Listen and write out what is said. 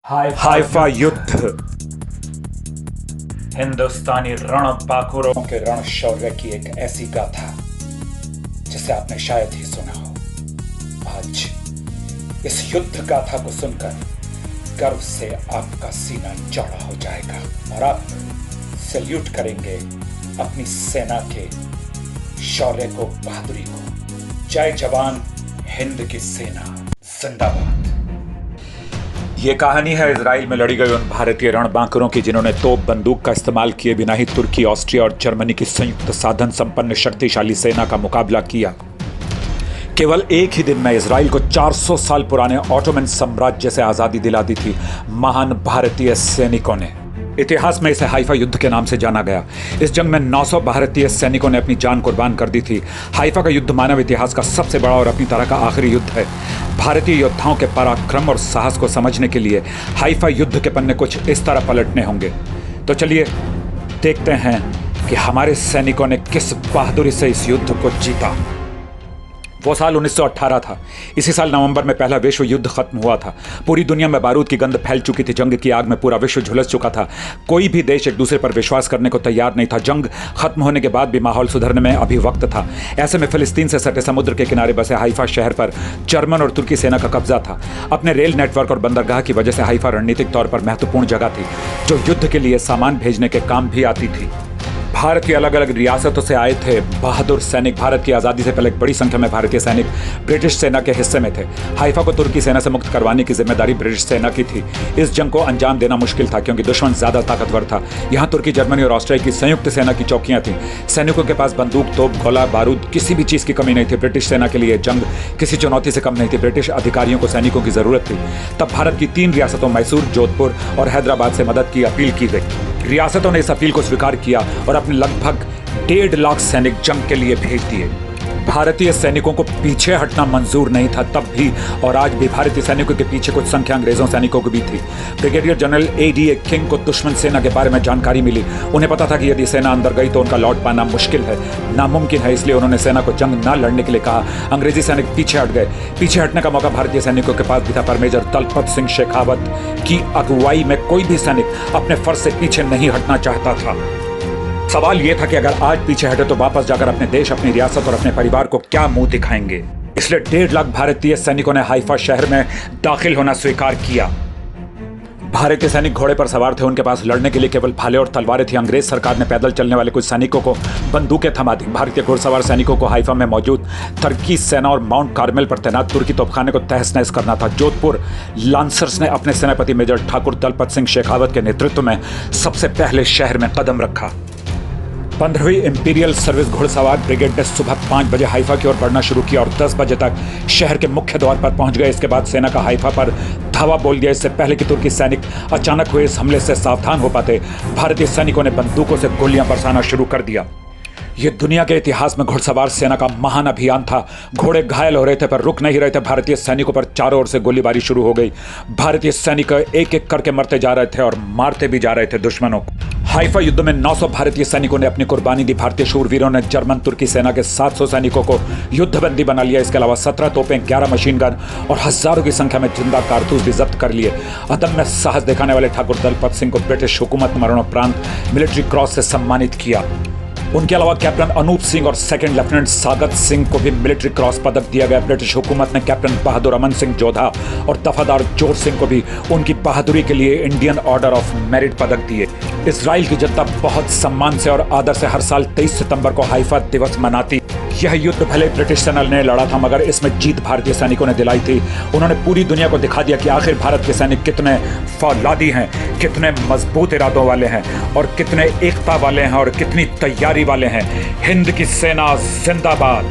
Haifa युद्ध हिंदुस्तानी रणबांकुरों के रण शौर्य की एक ऐसी गाथा जिसे आपने शायद ही सुना हो। आज इस युद्ध गाथा को सुनकर गर्व से आपका सीना चौड़ा हो जाएगा और आप सैल्यूट करेंगे अपनी सेना के शौर्य को, बहादुरी को। जय जवान हिंद की सेना जिंदाबाद। ये कहानी है इजराइल में लड़ी गई उन भारतीय रणबांकुरों की जिन्होंने तोप बंदूक का इस्तेमाल किए बिना ही तुर्की, ऑस्ट्रिया और जर्मनी की संयुक्त साधन संपन्न शक्तिशाली सेना का मुकाबला किया। केवल एक ही दिन में इजराइल को 400 साल पुराने ऑटोमन साम्राज्य से आजादी दिला दी थी महान भारतीय सैनिकों ने। इतिहास में इसे हाइफा युद्ध के नाम से जाना गया। इस जंग में 900 भारतीय सैनिकों ने अपनी जान कुर्बान कर दी थी। हाइफा का युद्ध मानव इतिहास का सबसे बड़ा और अपनी तरह का आखिरी युद्ध है। भारतीय योद्धाओं के पराक्रम और साहस को समझने के लिए हाइफा युद्ध के पन्ने कुछ इस तरह पलटने होंगे। तो चलिए देखते हैं कि हमारे सैनिकों ने किस बहादुरी से इस युद्ध को जीता। वो साल 1918 था। इसी साल नवंबर में पहला विश्व युद्ध खत्म हुआ था। पूरी दुनिया में बारूद की गंध फैल चुकी थी। जंग की आग में पूरा विश्व झुलस चुका था। कोई भी देश एक दूसरे पर विश्वास करने को तैयार नहीं था। जंग खत्म होने के बाद भी माहौल सुधरने में अभी वक्त था। ऐसे में फिलिस्तीन से सटे समुद्र के किनारे बसे हाइफा शहर पर जर्मन और तुर्की सेना का कब्जा था। अपने रेल नेटवर्क और बंदरगाह की वजह से हाइफा रणनीतिक तौर पर महत्वपूर्ण जगह थी, जो युद्ध के लिए सामान भेजने के काम भी आती थी। भारत की अलग अलग रियासतों से आए थे बहादुर सैनिक। भारत की आज़ादी से पहले एक बड़ी संख्या में भारतीय सैनिक ब्रिटिश सेना के हिस्से में थे। हाइफा को तुर्की सेना से मुक्त करवाने की जिम्मेदारी ब्रिटिश सेना की थी। इस जंग को अंजाम देना मुश्किल था क्योंकि दुश्मन ज़्यादा ताकतवर था। यहाँ तुर्की, जर्मनी और ऑस्ट्रिया की संयुक्त सेना की चौकियाँ थीं। सैनिकों के पास बंदूक, तोप, गोला बारूद, किसी भी चीज़ की कमी नहीं थी। ब्रिटिश सेना के लिए जंग किसी चुनौती से कम नहीं थी। ब्रिटिश अधिकारियों को सैनिकों की ज़रूरत थी। तब भारत की 3 रियासतों मैसूर, जोधपुर और हैदराबाद से मदद की अपील की गई। रियासतों ने इस अपील को स्वीकार किया और अपने लगभग 1.5 लाख सैनिक जंग के लिए भेज दिए। भारतीय सैनिकों को पीछे हटना मंजूर नहीं था तब भी, और आज भी भारतीय सैनिकों के पीछे कुछ संख्या अंग्रेजों सैनिकों की भी थी। Brigadier general A.D.A. किंग को दुश्मन सेना के बारे में जानकारी मिली। उन्हें पता था कि यदि सेना अंदर गई तो उनका लौट पाना मुश्किल है, नामुमकिन है। इसलिए उन्होंने सेना को जंग न लड़ने के लिए कहा। अंग्रेजी सैनिक पीछे हट गए। पीछे हटने का मौका भारतीय सैनिकों के पास भी था, पर मेजर दलपत सिंह शेखावत की अगुवाई में कोई भी सैनिक अपने फर्ज से पीछे नहीं हटना चाहता था। सवाल यह था कि अगर आज पीछे हटे तो वापस जाकर अपने देश, अपनी रियासत और अपने परिवार को क्या मुंह दिखाएंगे। इसलिए 1.5 लाख भारतीय सैनिकों ने हाइफा शहर में दाखिल होना स्वीकार किया। भारतीय सैनिक घोड़े पर सवार थे। उनके पास लड़ने के लिए केवल भाले और तलवारें थी। अंग्रेज सरकार ने पैदल चलने वाले कुछ सैनिकों को बंदूकें थमा दी। भारतीय घुड़सवार सैनिकों को हाइफा में मौजूद तुर्की सेना और माउंट कार्मेल पर तैनात तुर्की तोपखाने को तहस नहस करना था। जोधपुर लांसर्स ने अपने सेनापति मेजर ठाकुर दलपत सिंह शेखावत के नेतृत्व में सबसे पहले शहर में कदम रखा। 15वीं इंपीरियल सर्विस घुड़सवार ब्रिगेड ने सुबह 5 बजे हाइफा की ओर बढ़ना शुरू किया और 10 बजे तक शहर के मुख्य द्वार पर पहुंच गए। इसके बाद सेना का हाइफा पर धावा बोल दिया। इससे पहले कि तुर्की सैनिक अचानक हुए इस हमले से सावधान हो पाते, भारतीय सैनिकों ने बंदूकों से गोलियां बरसाना शुरू कर दिया। यह दुनिया के इतिहास में घुड़सवार सेना का महान अभियान था। घोड़े घायल हो रहे थे पर रुक नहीं रहे थे। भारतीय सैनिकों पर चारों ओर से गोलीबारी शुरू हो गई। भारतीय सैनिक एक एक करके मरते जा रहे थे और मारते भी जा रहे थे दुश्मनों को। हाइफा युद्ध में 900 भारतीय सैनिकों ने अपनी कुर्बानी दी। भारतीय शूरवीरों ने जर्मन तुर्की सेना के 700 सैनिकों को युद्धबंदी बना लिया। इसके अलावा 17 तोपें, 11 मशीन गन और हजारों की संख्या में जिंदा कारतूस भी जब्त कर लिए। अदम्य साहस दिखाने वाले ठाकुर दलपत सिंह को ब्रिटिश हुकूमत ने मरणोपरांत मिलिट्री क्रॉस से सम्मानित किया। उनके अलावा कैप्टन अनूप सिंह और सेकंड लेफ्टिनेंट सागत सिंह को भी मिलिट्री क्रॉस पदक दिया गया। ब्रिटिश हुकूमत ने कैप्टन बहादुर अमन सिंह जोधा और दफादार जोर सिंह को भी उनकी बहादुरी के लिए इंडियन ऑर्डर ऑफ मेरिट पदक दिए। इजराइल की जनता बहुत सम्मान से और आदर से हर साल 23 सितंबर को हाइफा दिवस मनाती। यह युद्ध भले ब्रिटिश सेना ने लड़ा था मगर इसमें जीत भारतीय सैनिकों ने दिलाई थी। उन्होंने पूरी दुनिया को दिखा दिया कि आखिर भारत के सैनिक कितने फौलादी हैं, कितने मजबूत इरादों वाले हैं और कितने एकता वाले हैं और कितनी तैयारी वाले हैं। हिंद की सेना जिंदाबाद।